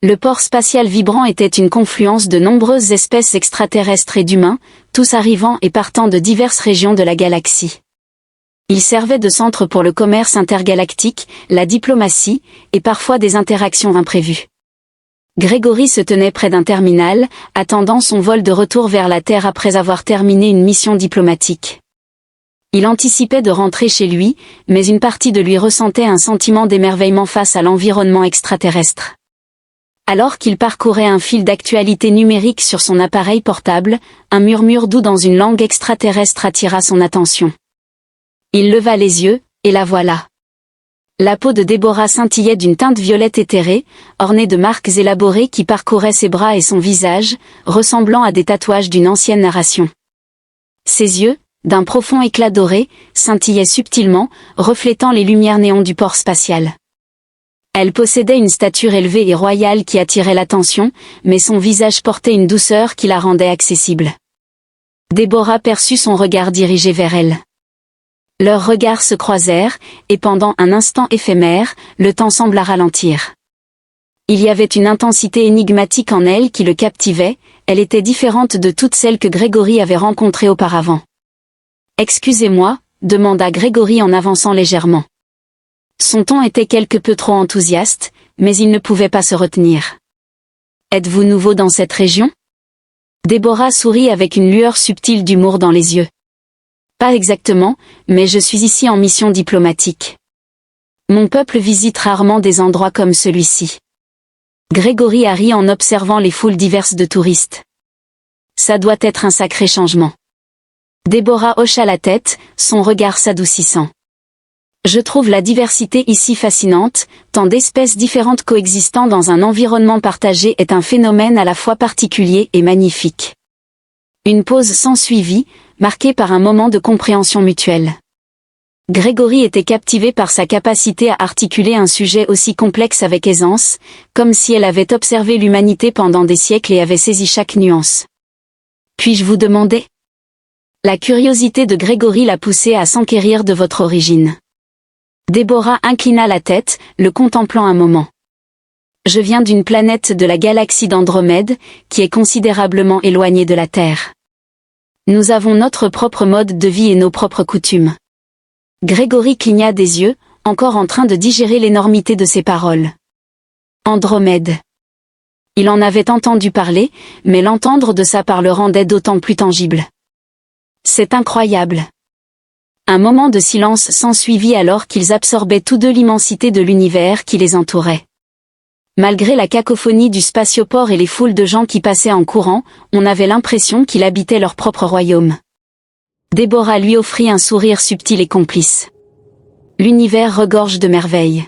Le port spatial vibrant était une confluence de nombreuses espèces extraterrestres et d'humains, tous arrivant et partant de diverses régions de la galaxie. Il servait de centre pour le commerce intergalactique, la diplomatie, et parfois des interactions imprévues. Grégory se tenait près d'un terminal, attendant son vol de retour vers la Terre après avoir terminé une mission diplomatique. Il anticipait de rentrer chez lui, mais une partie de lui ressentait un sentiment d'émerveillement face à l'environnement extraterrestre. Alors qu'il parcourait un fil d'actualité numérique sur son appareil portable, un murmure doux dans une langue extraterrestre attira son attention. Il leva les yeux, et la voilà. La peau de Déborah scintillait d'une teinte violette éthérée, ornée de marques élaborées qui parcouraient ses bras et son visage, ressemblant à des tatouages d'une ancienne narration. Ses yeux, d'un profond éclat doré, scintillaient subtilement, reflétant les lumières néons du port spatial. Elle possédait une stature élevée et royale qui attirait l'attention, mais son visage portait une douceur qui la rendait accessible. Déborah perçut son regard dirigé vers elle. Leurs regards se croisèrent, et pendant un instant éphémère, le temps sembla ralentir. Il y avait une intensité énigmatique en elle qui le captivait, elle était différente de toutes celles que Grégory avait rencontrées auparavant. « Excusez-moi » demanda Grégory en avançant légèrement. Son ton était quelque peu trop enthousiaste, mais il ne pouvait pas se retenir. « Êtes-vous nouveau dans cette région ?» Déborah sourit avec une lueur subtile d'humour dans les yeux. Pas exactement, mais je suis ici en mission diplomatique. Mon peuple visite rarement des endroits comme celui-ci. Grégory a ri en observant les foules diverses de touristes. Ça doit être un sacré changement. Déborah hocha la tête, son regard s'adoucissant. Je trouve la diversité ici fascinante, tant d'espèces différentes coexistant dans un environnement partagé est un phénomène à la fois particulier et magnifique. Une pause s'ensuivit, marquée par un moment de compréhension mutuelle. Grégory était captivé par sa capacité à articuler un sujet aussi complexe avec aisance, comme si elle avait observé l'humanité pendant des siècles et avait saisi chaque nuance. « Puis-je vous demander ?» La curiosité de Grégory l'a poussé à s'enquérir de votre origine. Déborah inclina la tête, le contemplant un moment. « Je viens d'une planète de la galaxie d'Andromède, qui est considérablement éloignée de la Terre. Nous avons notre propre mode de vie et nos propres coutumes. » Grégory cligna des yeux, encore en train de digérer l'énormité de ses paroles. Andromède. Il en avait entendu parler, mais l'entendre de sa part le rendait d'autant plus tangible. C'est incroyable. Un moment de silence s'ensuivit alors qu'ils absorbaient tous deux l'immensité de l'univers qui les entourait. Malgré la cacophonie du spatioport et les foules de gens qui passaient en courant, on avait l'impression qu'ils habitaient leur propre royaume. Déborah lui offrit un sourire subtil et complice. L'univers regorge de merveilles.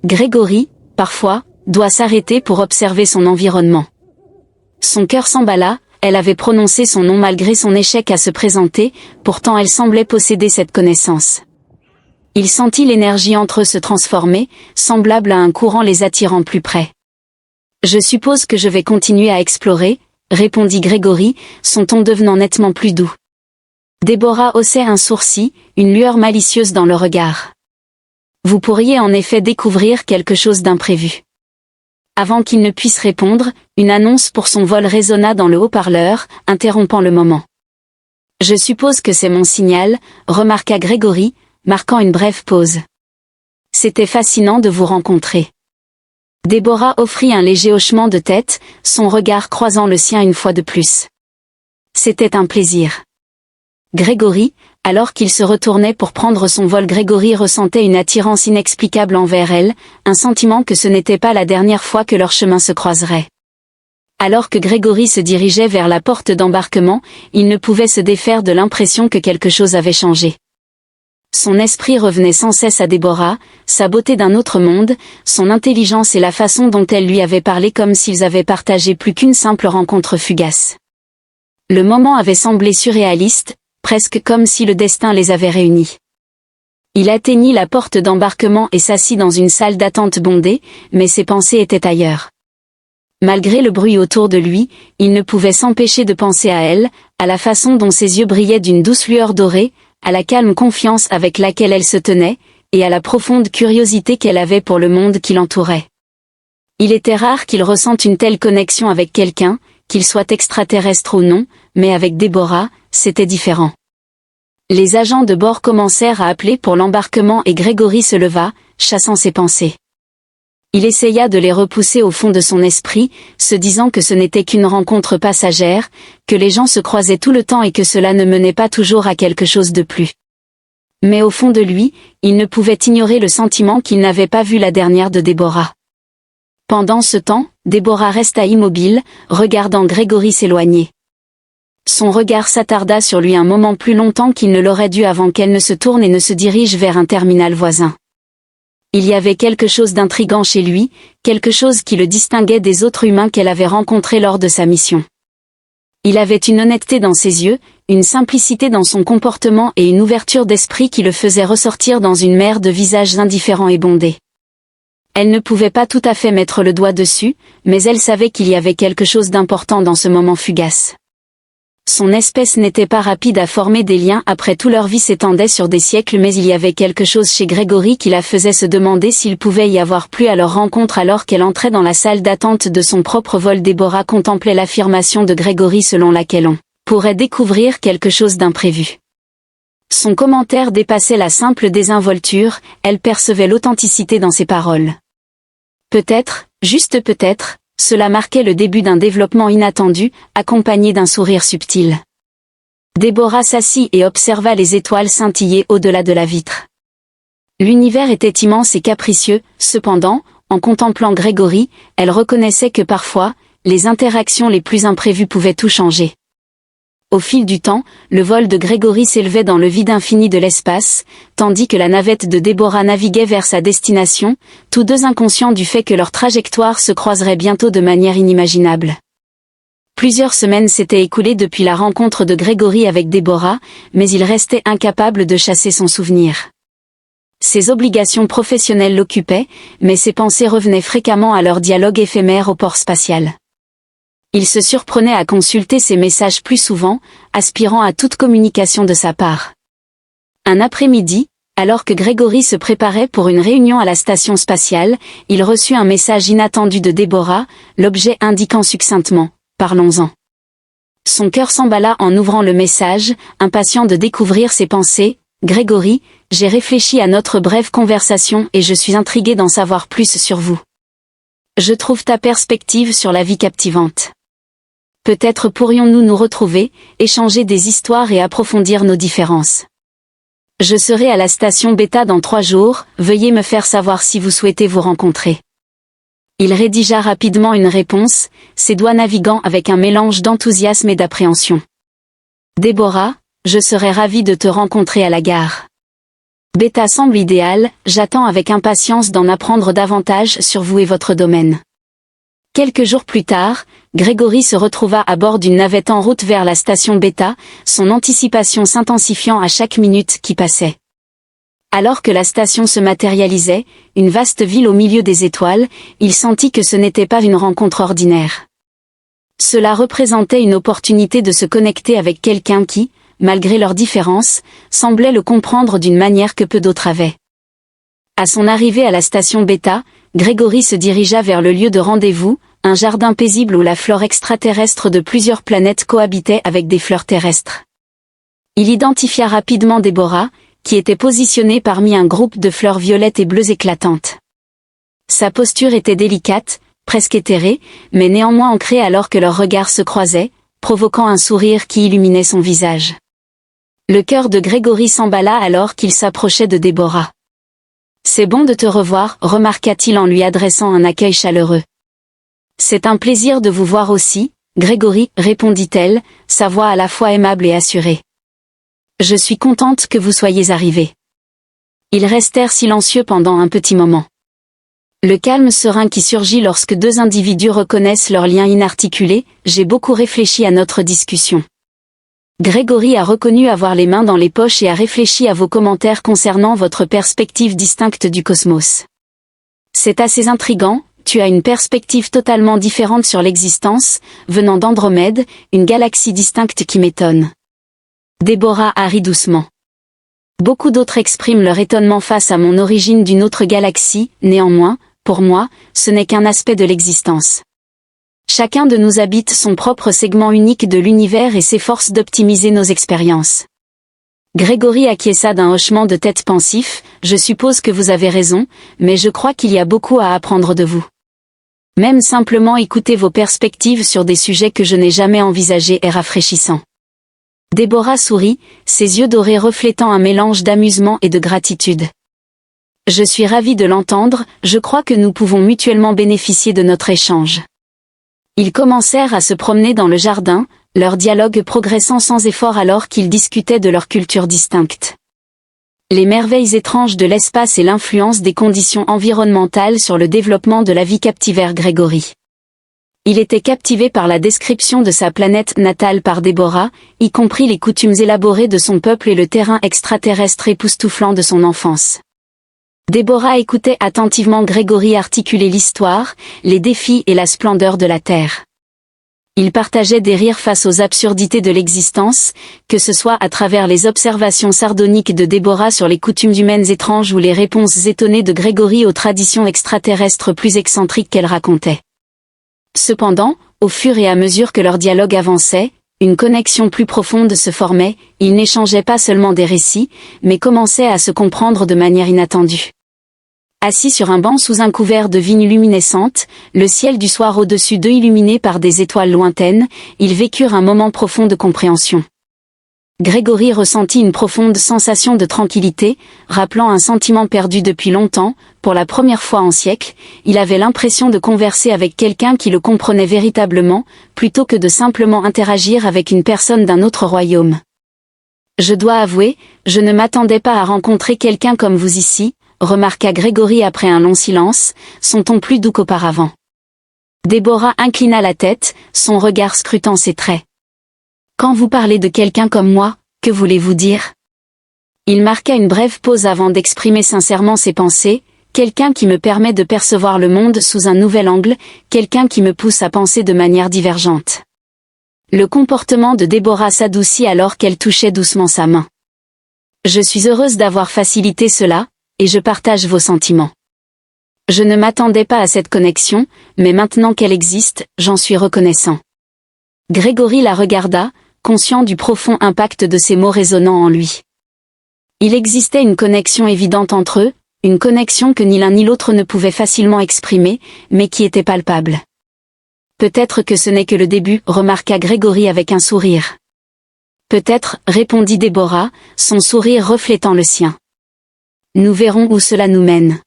Grégory, parfois, doit s'arrêter pour observer son environnement. Son cœur s'emballa, elle avait prononcé son nom malgré son échec à se présenter, pourtant elle semblait posséder cette connaissance. Il sentit l'énergie entre eux se transformer, semblable à un courant les attirant plus près. « Je suppose que je vais continuer à explorer », répondit Grégory, son ton devenant nettement plus doux. Déborah haussait un sourcil, une lueur malicieuse dans le regard. « Vous pourriez en effet découvrir quelque chose d'imprévu. » Avant qu'il ne puisse répondre, une annonce pour son vol résonna dans le haut-parleur, interrompant le moment. « Je suppose que c'est mon signal », remarqua Grégory, marquant une brève pause. « C'était fascinant de vous rencontrer. » Déborah offrit un léger hochement de tête, son regard croisant le sien une fois de plus. « C'était un plaisir. » Grégory, alors qu'il se retournait pour prendre son vol, Grégory ressentait une attirance inexplicable envers elle, un sentiment que ce n'était pas la dernière fois que leurs chemins se croiseraient. Alors que Grégory se dirigeait vers la porte d'embarquement, il ne pouvait se défaire de l'impression que quelque chose avait changé. Son esprit revenait sans cesse à Déborah, sa beauté d'un autre monde, son intelligence et la façon dont elle lui avait parlé comme s'ils avaient partagé plus qu'une simple rencontre fugace. Le moment avait semblé surréaliste, presque comme si le destin les avait réunis. Il atteignit la porte d'embarquement et s'assit dans une salle d'attente bondée, mais ses pensées étaient ailleurs. Malgré le bruit autour de lui, il ne pouvait s'empêcher de penser à elle, à la façon dont ses yeux brillaient d'une douce lueur dorée, à la calme confiance avec laquelle elle se tenait, et à la profonde curiosité qu'elle avait pour le monde qui l'entourait. Il était rare qu'il ressente une telle connexion avec quelqu'un, qu'il soit extraterrestre ou non, mais avec Déborah, c'était différent. Les agents de bord commencèrent à appeler pour l'embarquement et Grégory se leva, chassant ses pensées. Il essaya de les repousser au fond de son esprit, se disant que ce n'était qu'une rencontre passagère, que les gens se croisaient tout le temps et que cela ne menait pas toujours à quelque chose de plus. Mais au fond de lui, il ne pouvait ignorer le sentiment qu'il n'avait pas vu la dernière de Déborah. Pendant ce temps, Déborah resta immobile, regardant Grégory s'éloigner. Son regard s'attarda sur lui un moment plus longtemps qu'il ne l'aurait dû avant qu'elle ne se tourne et ne se dirige vers un terminal voisin. Il y avait quelque chose d'intrigant chez lui, quelque chose qui le distinguait des autres humains qu'elle avait rencontrés lors de sa mission. Il avait une honnêteté dans ses yeux, une simplicité dans son comportement et une ouverture d'esprit qui le faisait ressortir dans une mer de visages indifférents et bondés. Elle ne pouvait pas tout à fait mettre le doigt dessus, mais elle savait qu'il y avait quelque chose d'important dans ce moment fugace. Son espèce n'était pas rapide à former des liens après tout leur vie s'étendait sur des siècles mais il y avait quelque chose chez Grégory qui la faisait se demander s'il pouvait y avoir plus à leur rencontre alors qu'elle entrait dans la salle d'attente de son propre vol. Déborah contemplait l'affirmation de Grégory selon laquelle on pourrait découvrir quelque chose d'imprévu. Son commentaire dépassait la simple désinvolture, elle percevait l'authenticité dans ses paroles. Peut-être, juste peut-être, cela marquait le début d'un développement inattendu, accompagné d'un sourire subtil. Déborah s'assit et observa les étoiles scintiller au-delà de la vitre. L'univers était immense et capricieux, cependant, en contemplant Grégory, elle reconnaissait que parfois, les interactions les plus imprévues pouvaient tout changer. Au fil du temps, le vol de Grégory s'élevait dans le vide infini de l'espace, tandis que la navette de Déborah naviguait vers sa destination, tous deux inconscients du fait que leur trajectoire se croiserait bientôt de manière inimaginable. Plusieurs semaines s'étaient écoulées depuis la rencontre de Grégory avec Déborah, mais il restait incapable de chasser son souvenir. Ses obligations professionnelles l'occupaient, mais ses pensées revenaient fréquemment à leur dialogue éphémère au port spatial. Il se surprenait à consulter ses messages plus souvent, aspirant à toute communication de sa part. Un après-midi, alors que Grégory se préparait pour une réunion à la station spatiale, il reçut un message inattendu de Déborah, l'objet indiquant succinctement « Parlons-en ». Son cœur s'emballa en ouvrant le message, impatient de découvrir ses pensées. « Grégory, j'ai réfléchi à notre brève conversation et je suis intrigué d'en savoir plus sur vous. Je trouve ta perspective sur la vie captivante. Peut-être pourrions-nous nous retrouver, échanger des histoires et approfondir nos différences. Je serai à la station Beta dans 3 jours, veuillez me faire savoir si vous souhaitez vous rencontrer. » Il rédigea rapidement une réponse, ses doigts naviguant avec un mélange d'enthousiasme et d'appréhension. « Déborah, je serais ravi de te rencontrer à la gare. Beta semble idéal, j'attends avec impatience d'en apprendre davantage sur vous et votre domaine. » Quelques jours plus tard, Grégory se retrouva à bord d'une navette en route vers la station Beta, son anticipation s'intensifiant à chaque minute qui passait. Alors que la station se matérialisait, une vaste ville au milieu des étoiles, il sentit que ce n'était pas une rencontre ordinaire. Cela représentait une opportunité de se connecter avec quelqu'un qui, malgré leurs différences, semblait le comprendre d'une manière que peu d'autres avaient. À son arrivée à la station Beta, Grégory se dirigea vers le lieu de rendez-vous, un jardin paisible où la flore extraterrestre de plusieurs planètes cohabitait avec des fleurs terrestres. Il identifia rapidement Déborah, qui était positionnée parmi un groupe de fleurs violettes et bleues éclatantes. Sa posture était délicate, presque éthérée, mais néanmoins ancrée alors que leurs regards se croisaient, provoquant un sourire qui illuminait son visage. Le cœur de Grégory s'emballa alors qu'il s'approchait de Déborah. « C'est bon de te revoir, » remarqua-t-il en lui adressant un accueil chaleureux. « C'est un plaisir de vous voir aussi, Grégory, » répondit-elle, sa voix à la fois aimable et assurée. « Je suis contente que vous soyez arrivé. » Ils restèrent silencieux pendant un petit moment. Le calme serein qui surgit lorsque deux individus reconnaissent leur lien inarticulé, « J'ai beaucoup réfléchi à notre discussion. Grégory a reconnu avoir les mains dans les poches et a réfléchi à vos commentaires concernant votre perspective distincte du cosmos. C'est assez intriguant, tu as une perspective totalement différente sur l'existence, venant d'Andromède, une galaxie distincte qui m'étonne. » Déborah a ri doucement. Beaucoup d'autres expriment leur étonnement face à mon origine d'une autre galaxie, néanmoins, pour moi, ce n'est qu'un aspect de l'existence. Chacun de nous habite son propre segment unique de l'univers et s'efforce d'optimiser nos expériences. Grégory acquiesça d'un hochement de tête pensif. Je suppose que vous avez raison, mais je crois qu'il y a beaucoup à apprendre de vous. Même simplement écouter vos perspectives sur des sujets que je n'ai jamais envisagés est rafraîchissant. Déborah sourit, ses yeux dorés reflétant un mélange d'amusement et de gratitude. Je suis ravie de l'entendre, je crois que nous pouvons mutuellement bénéficier de notre échange. Ils commencèrent à se promener dans le jardin, leur dialogue progressant sans effort alors qu'ils discutaient de leurs cultures distinctes. Les merveilles étranges de l'espace et l'influence des conditions environnementales sur le développement de la vie captivèrent Grégory. Il était captivé par la description de sa planète natale par Déborah, y compris les coutumes élaborées de son peuple et le terrain extraterrestre époustouflant de son enfance. Déborah écoutait attentivement Grégory articuler l'histoire, les défis et la splendeur de la Terre. Ils partageaient des rires face aux absurdités de l'existence, que ce soit à travers les observations sardoniques de Déborah sur les coutumes humaines étranges ou les réponses étonnées de Grégory aux traditions extraterrestres plus excentriques qu'elle racontait. Cependant, au fur et à mesure que leur dialogue avançait, une connexion plus profonde se formait, ils n'échangeaient pas seulement des récits, mais commençaient à se comprendre de manière inattendue. Assis sur un banc sous un couvert de vignes luminescentes, le ciel du soir au-dessus d'eux illuminé par des étoiles lointaines, ils vécurent un moment profond de compréhension. Grégory ressentit une profonde sensation de tranquillité, rappelant un sentiment perdu depuis longtemps. Pour la première fois en siècles, il avait l'impression de converser avec quelqu'un qui le comprenait véritablement, plutôt que de simplement interagir avec une personne d'un autre royaume. Je dois avouer, je ne m'attendais pas à rencontrer quelqu'un comme vous ici, remarqua Grégory après un long silence, son ton plus doux qu'auparavant. Déborah inclina la tête, son regard scrutant ses traits. Quand vous parlez de quelqu'un comme moi, que voulez-vous dire? Il marqua une brève pause avant d'exprimer sincèrement ses pensées, quelqu'un qui me permet de percevoir le monde sous un nouvel angle, quelqu'un qui me pousse à penser de manière divergente. Le comportement de Déborah s'adoucit alors qu'elle touchait doucement sa main. Je suis heureuse d'avoir facilité cela, et je partage vos sentiments. Je ne m'attendais pas à cette connexion, mais maintenant qu'elle existe, j'en suis reconnaissant. Grégory la regarda, conscient du profond impact de ces mots résonnant en lui. Il existait une connexion évidente entre eux, une connexion que ni l'un ni l'autre ne pouvait facilement exprimer, mais qui était palpable. Peut-être que ce n'est que le début, remarqua Grégory avec un sourire. Peut-être, répondit Déborah, son sourire reflétant le sien. Nous verrons où cela nous mène.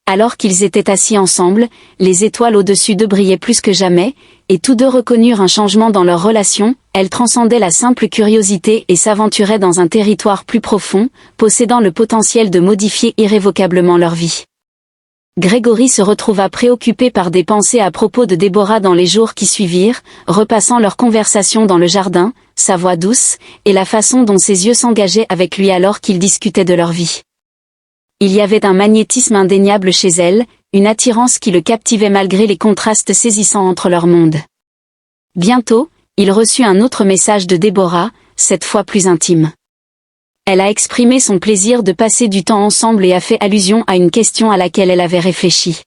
Alors qu'ils étaient assis ensemble, les étoiles au-dessus d'eux brillaient plus que jamais, et tous deux reconnurent un changement dans leur relation, elle transcendait la simple curiosité et s'aventurait dans un territoire plus profond, possédant le potentiel de modifier irrévocablement leur vie. Grégory se retrouva préoccupé par des pensées à propos de Déborah dans les jours qui suivirent, repassant leur conversation dans le jardin, sa voix douce, et la façon dont ses yeux s'engageaient avec lui alors qu'ils discutaient de leur vie. Il y avait un magnétisme indéniable chez elle, une attirance qui le captivait malgré les contrastes saisissants entre leurs mondes. Bientôt, il reçut un autre message de Déborah, cette fois plus intime. Elle a exprimé son plaisir de passer du temps ensemble et a fait allusion à une question à laquelle elle avait réfléchi.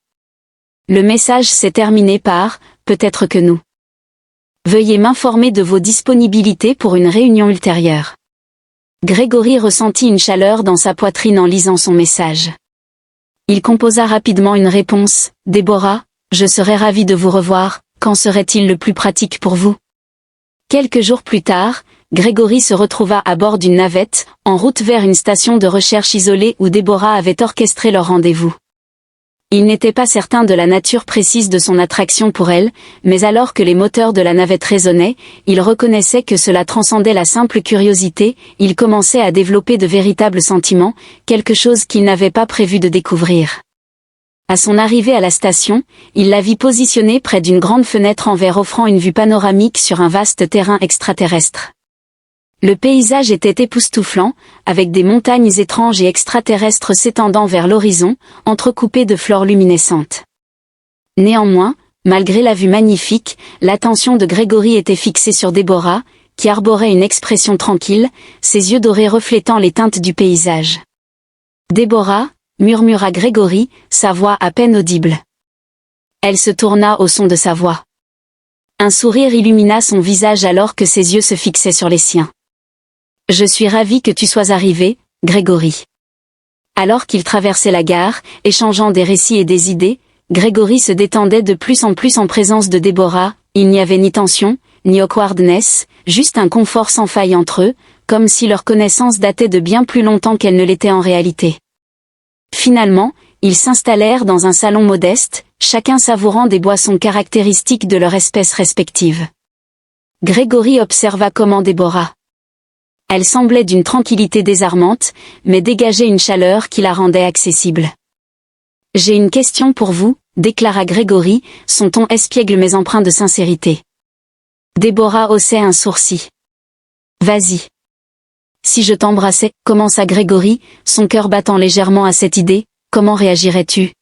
Le message s'est terminé par « Peut-être que nous. Veuillez m'informer de vos disponibilités pour une réunion ultérieure. » Grégory ressentit une chaleur dans sa poitrine en lisant son message. Il composa rapidement une réponse. « Déborah, je serais ravi de vous revoir, quand serait-il le plus pratique pour vous ?» Quelques jours plus tard, Grégory se retrouva à bord d'une navette, en route vers une station de recherche isolée où Déborah avait orchestré leur rendez-vous. Il n'était pas certain de la nature précise de son attraction pour elle, mais alors que les moteurs de la navette résonnaient, il reconnaissait que cela transcendait la simple curiosité, il commençait à développer de véritables sentiments, quelque chose qu'il n'avait pas prévu de découvrir. À son arrivée à la station, il la vit positionnée près d'une grande fenêtre en verre offrant une vue panoramique sur un vaste terrain extraterrestre. Le paysage était époustouflant, avec des montagnes étranges et extraterrestres s'étendant vers l'horizon, entrecoupées de fleurs luminescentes. Néanmoins, malgré la vue magnifique, l'attention de Grégory était fixée sur Déborah, qui arborait une expression tranquille, ses yeux dorés reflétant les teintes du paysage. « Déborah, murmura Grégory, sa voix à peine audible. Elle se tourna au son de sa voix. Un sourire illumina son visage alors que ses yeux se fixaient sur les siens. « Je suis ravie que tu sois arrivé, Grégory. » Alors qu'ils traversaient la gare, échangeant des récits et des idées, Grégory se détendait de plus en plus en présence de Déborah. Il n'y avait ni tension, ni awkwardness, juste un confort sans faille entre eux, comme si leur connaissance datait de bien plus longtemps qu'elle ne l'était en réalité. Finalement, ils s'installèrent dans un salon modeste, chacun savourant des boissons caractéristiques de leur espèce respective. Grégory observa comment Déborah. Elle semblait d'une tranquillité désarmante, mais dégageait une chaleur qui la rendait accessible. « J'ai une question pour vous », déclara Grégory, son ton espiègle mais empreint de sincérité. Déborah haussait un sourcil. « Vas-y. »« Si je t'embrassais, » commença Grégory, son cœur battant légèrement à cette idée, « comment réagirais-tu »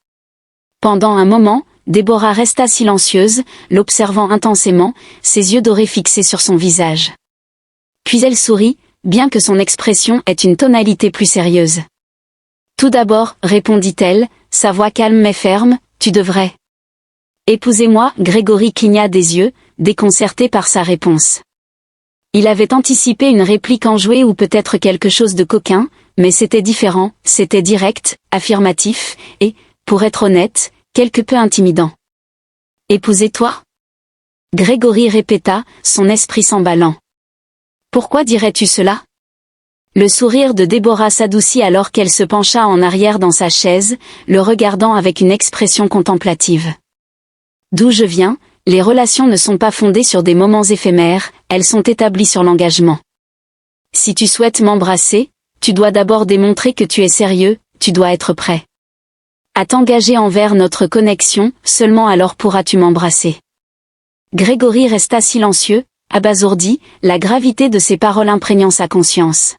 Pendant un moment, Déborah resta silencieuse, l'observant intensément, ses yeux dorés fixés sur son visage. Puis elle sourit, bien que son expression ait une tonalité plus sérieuse. « Tout d'abord, » répondit-elle, sa voix calme mais ferme, « tu devrais. » « Épousez-moi » Grégory cligna des yeux, déconcerté par sa réponse. Il avait anticipé une réplique enjouée ou peut-être quelque chose de coquin, mais c'était différent, c'était direct, affirmatif, et, pour être honnête, quelque peu intimidant. « Épousez-toi » Grégory répéta, son esprit s'emballant. « Pourquoi dirais-tu cela » Le sourire de Déborah s'adoucit alors qu'elle se pencha en arrière dans sa chaise, le regardant avec une expression contemplative. « D'où je viens, les relations ne sont pas fondées sur des moments éphémères, elles sont établies sur l'engagement. Si tu souhaites m'embrasser, tu dois d'abord démontrer que tu es sérieux, tu dois être prêt à t'engager envers notre connexion, seulement alors pourras-tu m'embrasser. » Grégory resta silencieux, abasourdi, la gravité de ses paroles imprégnant sa conscience.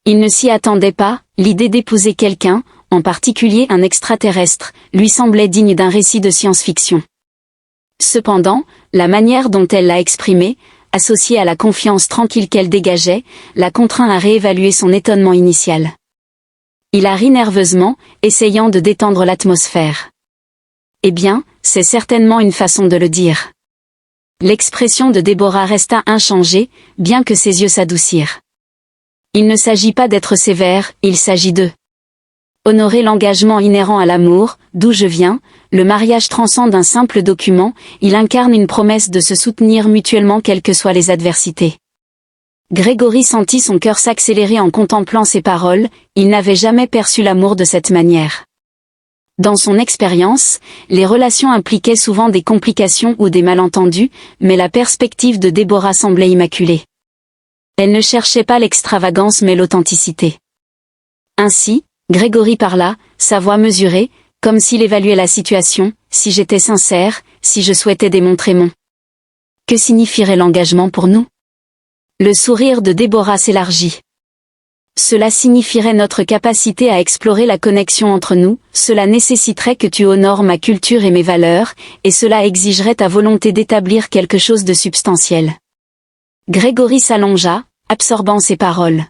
Il ne s'y attendait pas, l'idée d'épouser quelqu'un, en particulier un extraterrestre, lui semblait digne d'un récit de science-fiction. Cependant, la manière dont elle l'a exprimé, associée à la confiance tranquille qu'elle dégageait, la contraint à réévaluer son étonnement initial. Il a ri nerveusement, essayant de détendre l'atmosphère. « Eh bien, c'est certainement une façon de le dire. » L'expression de Déborah resta inchangée, bien que ses yeux s'adoucirent. Il ne s'agit pas d'être sévère, il s'agit de honorer l'engagement inhérent à l'amour, d'où je viens, le mariage transcende un simple document, il incarne une promesse de se soutenir mutuellement quelles que soient les adversités. Grégory sentit son cœur s'accélérer en contemplant ces paroles, il n'avait jamais perçu l'amour de cette manière. Dans son expérience, les relations impliquaient souvent des complications ou des malentendus, mais la perspective de Déborah semblait immaculée. Elle ne cherchait pas l'extravagance mais l'authenticité. Ainsi, Grégory parla, sa voix mesurée, comme s'il évaluait la situation, si j'étais sincère, si je souhaitais démontrer mon. Que signifierait l'engagement pour nous ? Le sourire de Déborah s'élargit. Cela signifierait notre capacité à explorer la connexion entre nous, cela nécessiterait que tu honores ma culture et mes valeurs, et cela exigerait ta volonté d'établir quelque chose de substantiel. Grégory s'allongea, absorbant ces paroles.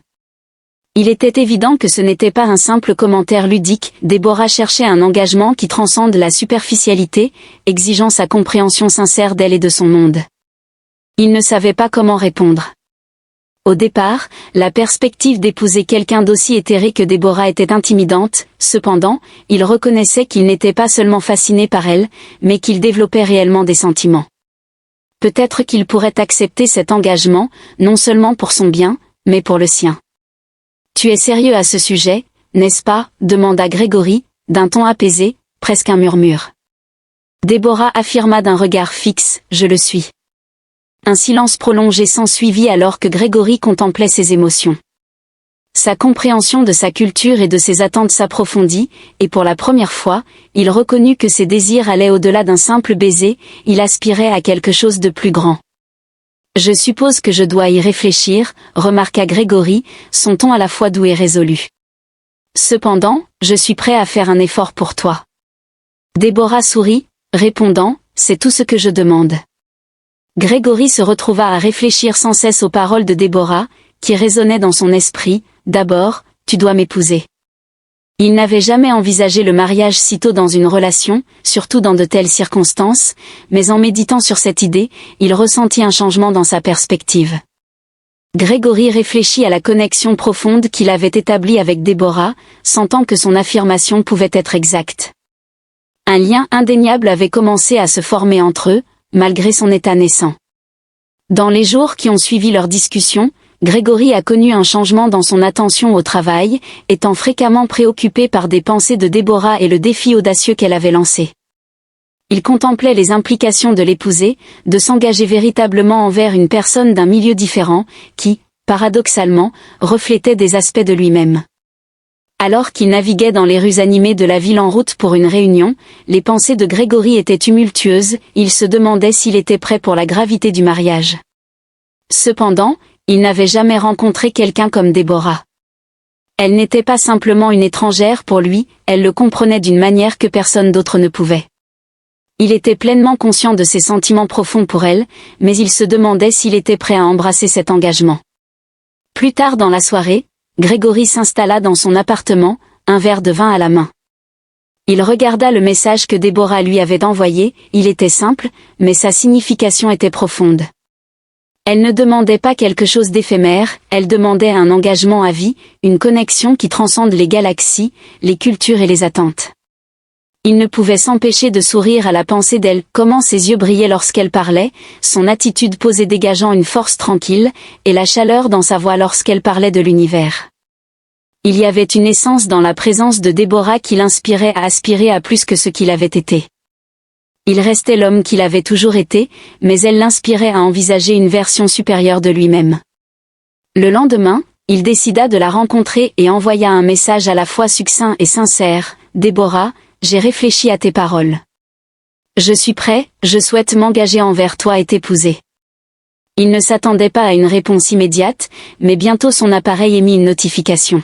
Il était évident que ce n'était pas un simple commentaire ludique, Déborah cherchait un engagement qui transcende la superficialité, exigeant sa compréhension sincère d'elle et de son monde. Il ne savait pas comment répondre. Au départ, la perspective d'épouser quelqu'un d'aussi éthéré que Déborah était intimidante, cependant, il reconnaissait qu'il n'était pas seulement fasciné par elle, mais qu'il développait réellement des sentiments. Peut-être qu'il pourrait accepter cet engagement, non seulement pour son bien, mais pour le sien. « Tu es sérieux à ce sujet, n'est-ce pas » demanda Grégory, d'un ton apaisé, presque un murmure. Déborah affirma d'un regard fixe, « Je le suis. » Un silence prolongé s'ensuivit alors que Grégory contemplait ses émotions. Sa compréhension de sa culture et de ses attentes s'approfondit, et pour la première fois, il reconnut que ses désirs allaient au-delà d'un simple baiser, il aspirait à quelque chose de plus grand. « Je suppose que je dois y réfléchir », remarqua Grégory, son ton à la fois doux et résolu. « Cependant, je suis prêt à faire un effort pour toi. » Déborah sourit, répondant, « C'est tout ce que je demande. » Grégory se retrouva à réfléchir sans cesse aux paroles de Déborah, qui résonnaient dans son esprit, « D'abord, tu dois m'épouser. » Il n'avait jamais envisagé le mariage si tôt dans une relation, surtout dans de telles circonstances, mais en méditant sur cette idée, il ressentit un changement dans sa perspective. Grégory réfléchit à la connexion profonde qu'il avait établie avec Déborah, sentant que son affirmation pouvait être exacte. Un lien indéniable avait commencé à se former entre eux, malgré son état naissant. Dans les jours qui ont suivi leur discussion, Grégory a connu un changement dans son attention au travail, étant fréquemment préoccupé par des pensées de Déborah et le défi audacieux qu'elle avait lancé. Il contemplait les implications de l'épouser, de s'engager véritablement envers une personne d'un milieu différent, qui, paradoxalement, reflétait des aspects de lui-même. Alors qu'il naviguait dans les rues animées de la ville en route pour une réunion, les pensées de Grégory étaient tumultueuses, il se demandait s'il était prêt pour la gravité du mariage. Cependant, il n'avait jamais rencontré quelqu'un comme Déborah. Elle n'était pas simplement une étrangère pour lui, elle le comprenait d'une manière que personne d'autre ne pouvait. Il était pleinement conscient de ses sentiments profonds pour elle, mais il se demandait s'il était prêt à embrasser cet engagement. Plus tard dans la soirée, Grégory s'installa dans son appartement, un verre de vin à la main. Il regarda le message que Déborah lui avait envoyé, il était simple, mais sa signification était profonde. Elle ne demandait pas quelque chose d'éphémère, elle demandait un engagement à vie, une connexion qui transcende les galaxies, les cultures et les attentes. Il ne pouvait s'empêcher de sourire à la pensée d'elle, comment ses yeux brillaient lorsqu'elle parlait, son attitude posée dégageant une force tranquille, et la chaleur dans sa voix lorsqu'elle parlait de l'univers. Il y avait une essence dans la présence de Déborah qui l'inspirait à aspirer à plus que ce qu'il avait été. Il restait l'homme qu'il avait toujours été, mais elle l'inspirait à envisager une version supérieure de lui-même. Le lendemain, il décida de la rencontrer et envoya un message à la fois succinct et sincère. « Déborah, j'ai réfléchi à tes paroles. Je suis prêt, je souhaite m'engager envers toi et t'épouser. » Il ne s'attendait pas à une réponse immédiate, mais bientôt son appareil émit une notification.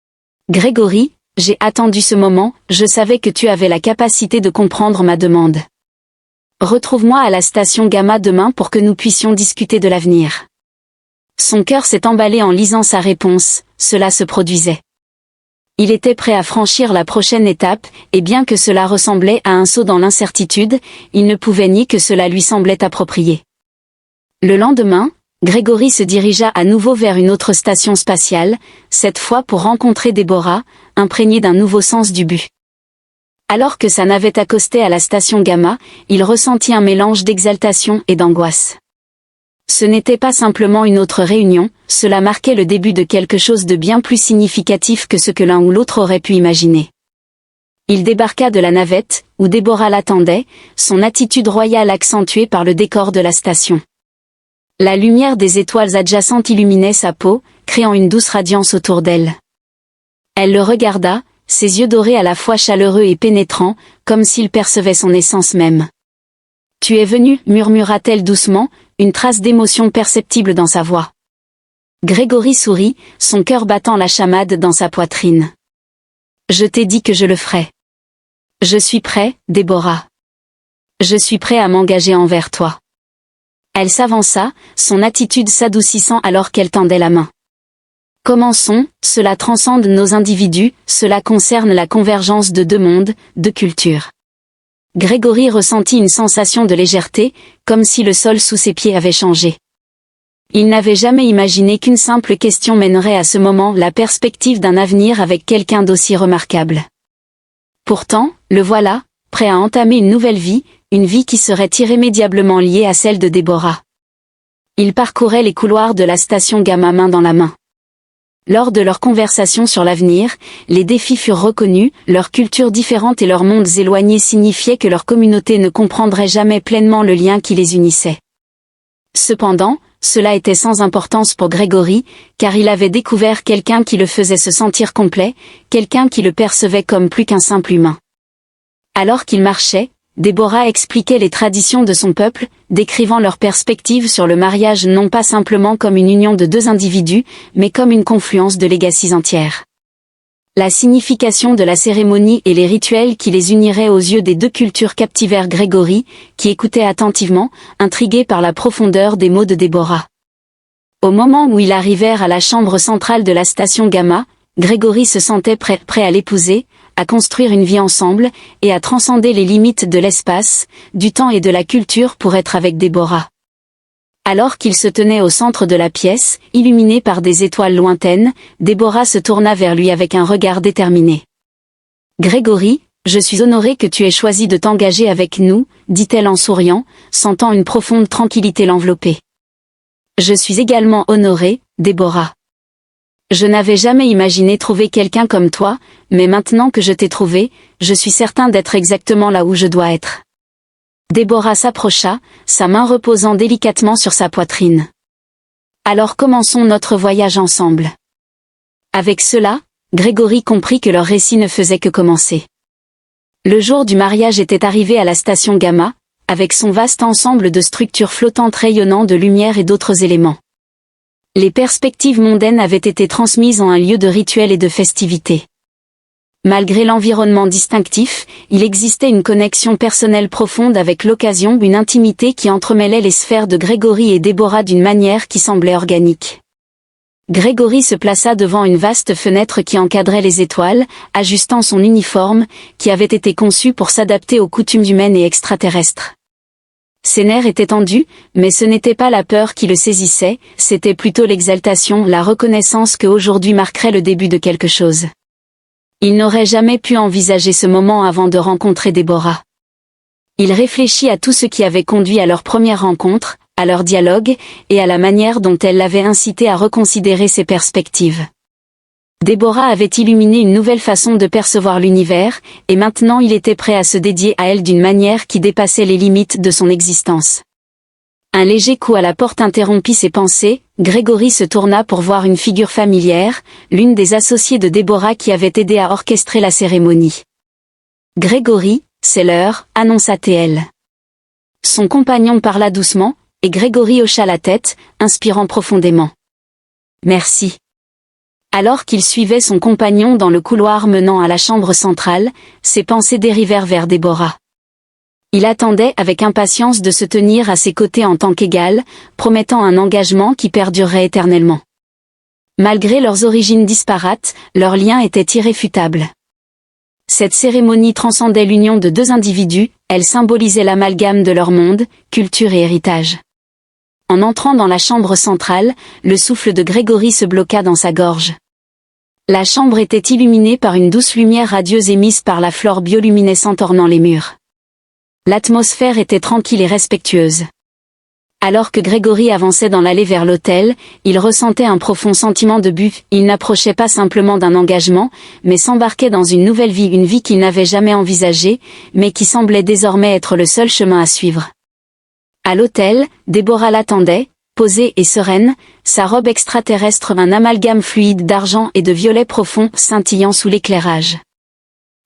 « Grégory, j'ai attendu ce moment, je savais que tu avais la capacité de comprendre ma demande. Retrouve-moi à la station Gamma demain pour que nous puissions discuter de l'avenir. » Son cœur s'est emballé en lisant sa réponse, cela se produisait. Il était prêt à franchir la prochaine étape, et bien que cela ressemblait à un saut dans l'incertitude, il ne pouvait nier que cela lui semblait approprié. Le lendemain, Grégory se dirigea à nouveau vers une autre station spatiale, cette fois pour rencontrer Déborah, imprégné d'un nouveau sens du but. Alors que sa navette accostait à la station Gamma, il ressentit un mélange d'exaltation et d'angoisse. Ce n'était pas simplement une autre réunion, cela marquait le début de quelque chose de bien plus significatif que ce que l'un ou l'autre aurait pu imaginer. Il débarqua de la navette, où Déborah l'attendait, son attitude royale accentuée par le décor de la station. La lumière des étoiles adjacentes illuminait sa peau, créant une douce radiance autour d'elle. Elle le regarda, ses yeux dorés à la fois chaleureux et pénétrants, comme s'il percevait son essence même. « Tu es venu, murmura-t-elle doucement, une trace d'émotion perceptible dans sa voix. Grégory sourit, son cœur battant la chamade dans sa poitrine. « Je t'ai dit que je le ferais. Je suis prêt, Déborah. Je suis prêt à m'engager envers toi. » Elle s'avança, son attitude s'adoucissant alors qu'elle tendait la main. Commençons, cela transcende nos individus, cela concerne la convergence de deux mondes, deux cultures. Grégory ressentit une sensation de légèreté, comme si le sol sous ses pieds avait changé. Il n'avait jamais imaginé qu'une simple question mènerait à ce moment la perspective d'un avenir avec quelqu'un d'aussi remarquable. Pourtant, le voilà, prêt à entamer une nouvelle vie, une vie qui serait irrémédiablement liée à celle de Déborah. Il parcourait les couloirs de la station Gamma main dans la main. Lors de leur conversation sur l'avenir, les défis furent reconnus, leurs cultures différentes et leurs mondes éloignés signifiaient que leur communauté ne comprendrait jamais pleinement le lien qui les unissait. Cependant, cela était sans importance pour Grégory, car il avait découvert quelqu'un qui le faisait se sentir complet, quelqu'un qui le percevait comme plus qu'un simple humain. Alors qu'il marchait, Déborah expliquait les traditions de son peuple, décrivant leur perspective sur le mariage non pas simplement comme une union de deux individus, mais comme une confluence de legacies entières. La signification de la cérémonie et les rituels qui les uniraient aux yeux des deux cultures captivèrent Grégory, qui écoutait attentivement, intrigué par la profondeur des mots de Déborah. Au moment où ils arrivèrent à la chambre centrale de la station Gamma, Grégory se sentait prêt à l'épouser, à construire une vie ensemble, et à transcender les limites de l'espace, du temps et de la culture pour être avec Déborah. Alors qu'il se tenait au centre de la pièce, illuminé par des étoiles lointaines, Déborah se tourna vers lui avec un regard déterminé. « Grégory, je suis honorée que tu aies choisi de t'engager avec nous, dit-elle en souriant, sentant une profonde tranquillité l'envelopper. Je suis également honorée, Déborah. Je n'avais jamais imaginé trouver quelqu'un comme toi, mais maintenant que je t'ai trouvé, je suis certain d'être exactement là où je dois être. » Déborah s'approcha, sa main reposant délicatement sur sa poitrine. « Alors commençons notre voyage ensemble. » Avec cela, Grégory comprit que leur récit ne faisait que commencer. Le jour du mariage était arrivé à la station Gamma, avec son vaste ensemble de structures flottantes rayonnant de lumière et d'autres éléments. Les perspectives mondaines avaient été transmises en un lieu de rituel et de festivité. Malgré l'environnement distinctif, il existait une connexion personnelle profonde avec l'occasion, une intimité qui entremêlait les sphères de Grégory et Déborah d'une manière qui semblait organique. Grégory se plaça devant une vaste fenêtre qui encadrait les étoiles, ajustant son uniforme, qui avait été conçu pour s'adapter aux coutumes humaines et extraterrestres. Ses nerfs étaient tendus, mais ce n'était pas la peur qui le saisissait, c'était plutôt l'exaltation, la reconnaissance que aujourd'hui marquerait le début de quelque chose. Il n'aurait jamais pu envisager ce moment avant de rencontrer Déborah. Il réfléchit à tout ce qui avait conduit à leur première rencontre, à leur dialogue, et à la manière dont elle l'avait incité à reconsidérer ses perspectives. Déborah avait illuminé une nouvelle façon de percevoir l'univers, et maintenant il était prêt à se dédier à elle d'une manière qui dépassait les limites de son existence. Un léger coup à la porte interrompit ses pensées, Grégory se tourna pour voir une figure familière, l'une des associées de Déborah qui avait aidé à orchestrer la cérémonie. « Grégory, c'est l'heure », annonça-t-elle. Son compagnon parla doucement, et Grégory hocha la tête, inspirant profondément. « Merci. » Alors qu'il suivait son compagnon dans le couloir menant à la chambre centrale, ses pensées dérivèrent vers Déborah. Il attendait avec impatience de se tenir à ses côtés en tant qu'égal, promettant un engagement qui perdurerait éternellement. Malgré leurs origines disparates, leur lien était irréfutable. Cette cérémonie transcendait l'union de deux individus, elle symbolisait l'amalgame de leur monde, culture et héritage. En entrant dans la chambre centrale, le souffle de Grégory se bloqua dans sa gorge. La chambre était illuminée par une douce lumière radieuse émise par la flore bioluminescente ornant les murs. L'atmosphère était tranquille et respectueuse. Alors que Grégory avançait dans l'allée vers l'autel, il ressentait un profond sentiment de but. Il n'approchait pas simplement d'un engagement, mais s'embarquait dans une nouvelle vie, une vie qu'il n'avait jamais envisagée, mais qui semblait désormais être le seul chemin à suivre. À l'autel, Déborah l'attendait, posée et sereine, sa robe extraterrestre un amalgame fluide d'argent et de violet profond scintillant sous l'éclairage.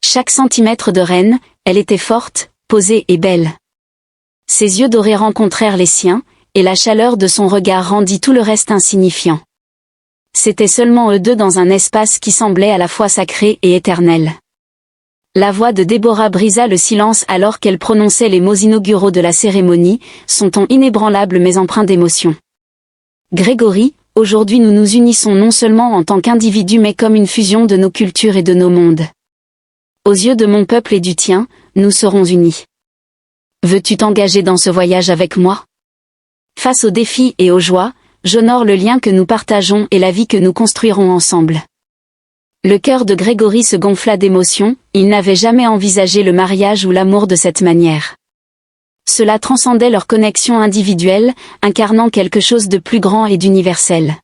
Chaque centimètre de reine, elle était forte, posée et belle. Ses yeux dorés rencontrèrent les siens, et la chaleur de son regard rendit tout le reste insignifiant. C'étaient seulement eux deux dans un espace qui semblait à la fois sacré et éternel. La voix de Déborah brisa le silence alors qu'elle prononçait les mots inauguraux de la cérémonie, son ton inébranlable mais empreint d'émotion. « Grégory, aujourd'hui nous nous unissons non seulement en tant qu'individus mais comme une fusion de nos cultures et de nos mondes. Aux yeux de mon peuple et du tien, nous serons unis. Veux-tu t'engager dans ce voyage avec moi? Face aux défis et aux joies, j'honore le lien que nous partageons et la vie que nous construirons ensemble. » Le cœur de Grégory se gonfla d'émotion, il n'avait jamais envisagé le mariage ou l'amour de cette manière. Cela transcendait leur connexion individuelle, incarnant quelque chose de plus grand et d'universel.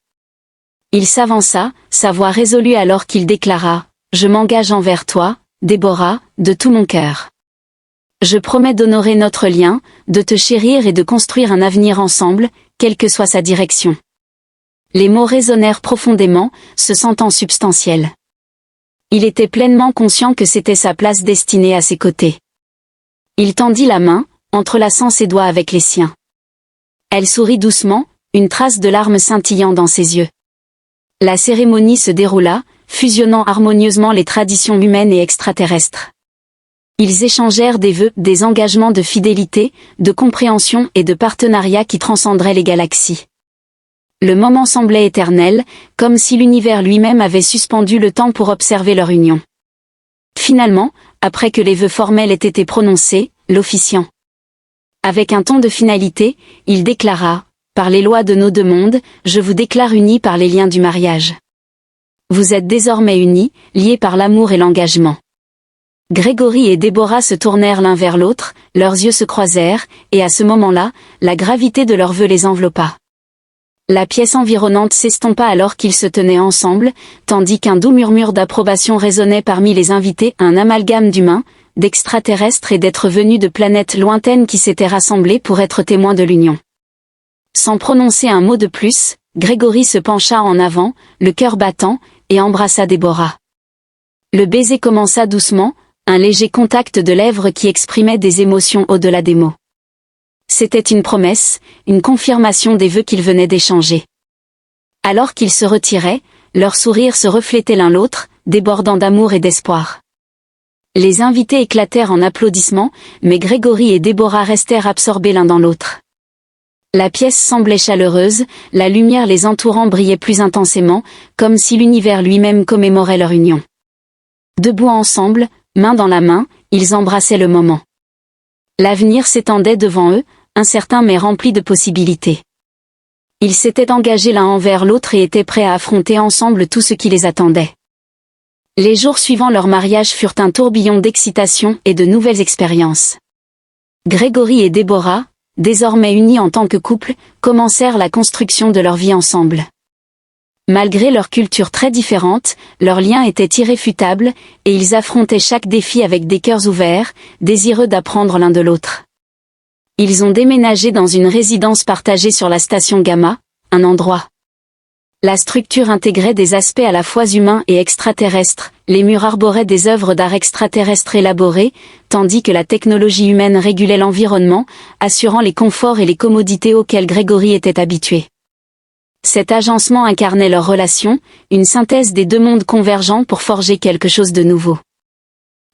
Il s'avança, sa voix résolue alors qu'il déclara « Je m'engage envers toi, Déborah, de tout mon cœur. Je promets d'honorer notre lien, de te chérir et de construire un avenir ensemble, quelle que soit sa direction. » Les mots résonnèrent profondément, se sentant substantiels. Il était pleinement conscient que c'était sa place destinée à ses côtés. Il tendit la main, entrelaçant ses doigts avec les siens. Elle sourit doucement, une trace de larmes scintillant dans ses yeux. La cérémonie se déroula, fusionnant harmonieusement les traditions humaines et extraterrestres. Ils échangèrent des vœux, des engagements de fidélité, de compréhension et de partenariat qui transcenderaient les galaxies. Le moment semblait éternel, comme si l'univers lui-même avait suspendu le temps pour observer leur union. Finalement, après que les vœux formels aient été prononcés, l'officiant, avec un ton de finalité, il déclara, « Par les lois de nos deux mondes, je vous déclare unis par les liens du mariage. Vous êtes désormais unis, liés par l'amour et l'engagement. » Grégory et Déborah se tournèrent l'un vers l'autre, leurs yeux se croisèrent, et à ce moment-là, la gravité de leurs vœux les enveloppa. La pièce environnante s'estompa alors qu'ils se tenaient ensemble, tandis qu'un doux murmure d'approbation résonnait parmi les invités, un amalgame d'humains, d'extraterrestres et d'êtres venus de planètes lointaines qui s'étaient rassemblés pour être témoins de l'union. Sans prononcer un mot de plus, Grégory se pencha en avant, le cœur battant, et embrassa Déborah. Le baiser commença doucement, un léger contact de lèvres qui exprimait des émotions au-delà des mots. C'était une promesse, une confirmation des vœux qu'ils venaient d'échanger. Alors qu'ils se retiraient, leurs sourires se reflétaient l'un l'autre, débordant d'amour et d'espoir. Les invités éclatèrent en applaudissements, mais Grégory et Déborah restèrent absorbés l'un dans l'autre. La pièce semblait chaleureuse, la lumière les entourant brillait plus intensément, comme si l'univers lui-même commémorait leur union. Debout ensemble, main dans la main, ils embrassaient le moment. L'avenir s'étendait devant eux, incertain mais rempli de possibilités. Ils s'étaient engagés l'un envers l'autre et étaient prêts à affronter ensemble tout ce qui les attendait. Les jours suivant leur mariage furent un tourbillon d'excitation et de nouvelles expériences. Grégory et Déborah, désormais unis en tant que couple, commencèrent la construction de leur vie ensemble. Malgré leurs cultures très différentes, leurs liens étaient irréfutables, et ils affrontaient chaque défi avec des cœurs ouverts, désireux d'apprendre l'un de l'autre. Ils ont déménagé dans une résidence partagée sur la station Gamma, un endroit. La structure intégrait des aspects à la fois humains et extraterrestres, les murs arboraient des œuvres d'art extraterrestres élaborées, tandis que la technologie humaine régulait l'environnement, assurant les conforts et les commodités auxquels Grégory était habitué. Cet agencement incarnait leur relation, une synthèse des deux mondes convergents pour forger quelque chose de nouveau.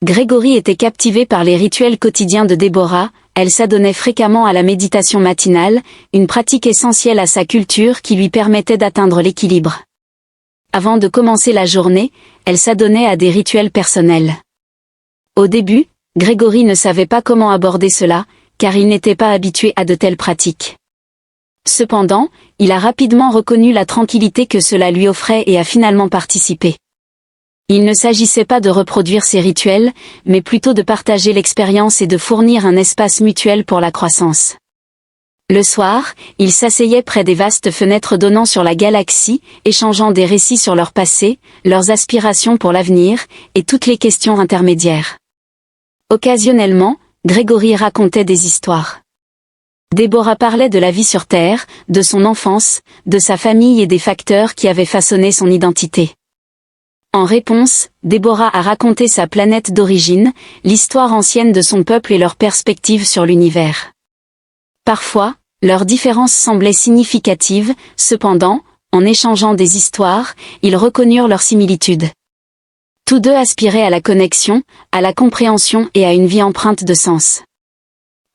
Grégory était captivé par les rituels quotidiens de Déborah, elle s'adonnait fréquemment à la méditation matinale, une pratique essentielle à sa culture qui lui permettait d'atteindre l'équilibre. Avant de commencer la journée, elle s'adonnait à des rituels personnels. Au début, Grégory ne savait pas comment aborder cela, car il n'était pas habitué à de telles pratiques. Cependant, il a rapidement reconnu la tranquillité que cela lui offrait et a finalement participé. Il ne s'agissait pas de reproduire ces rituels, mais plutôt de partager l'expérience et de fournir un espace mutuel pour la croissance. Le soir, ils s'asseyaient près des vastes fenêtres donnant sur la galaxie, échangeant des récits sur leur passé, leurs aspirations pour l'avenir, et toutes les questions intermédiaires. Occasionnellement, Grégory racontait des histoires. Déborah parlait de la vie sur Terre, de son enfance, de sa famille et des facteurs qui avaient façonné son identité. En réponse, Déborah a raconté sa planète d'origine, l'histoire ancienne de son peuple et leurs perspectives sur l'univers. Parfois, leurs différences semblaient significatives, cependant, en échangeant des histoires, ils reconnurent leurs similitudes. Tous deux aspiraient à la connexion, à la compréhension et à une vie empreinte de sens.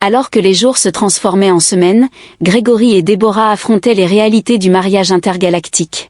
Alors que les jours se transformaient en semaines, Grégory et Déborah affrontaient les réalités du mariage intergalactique.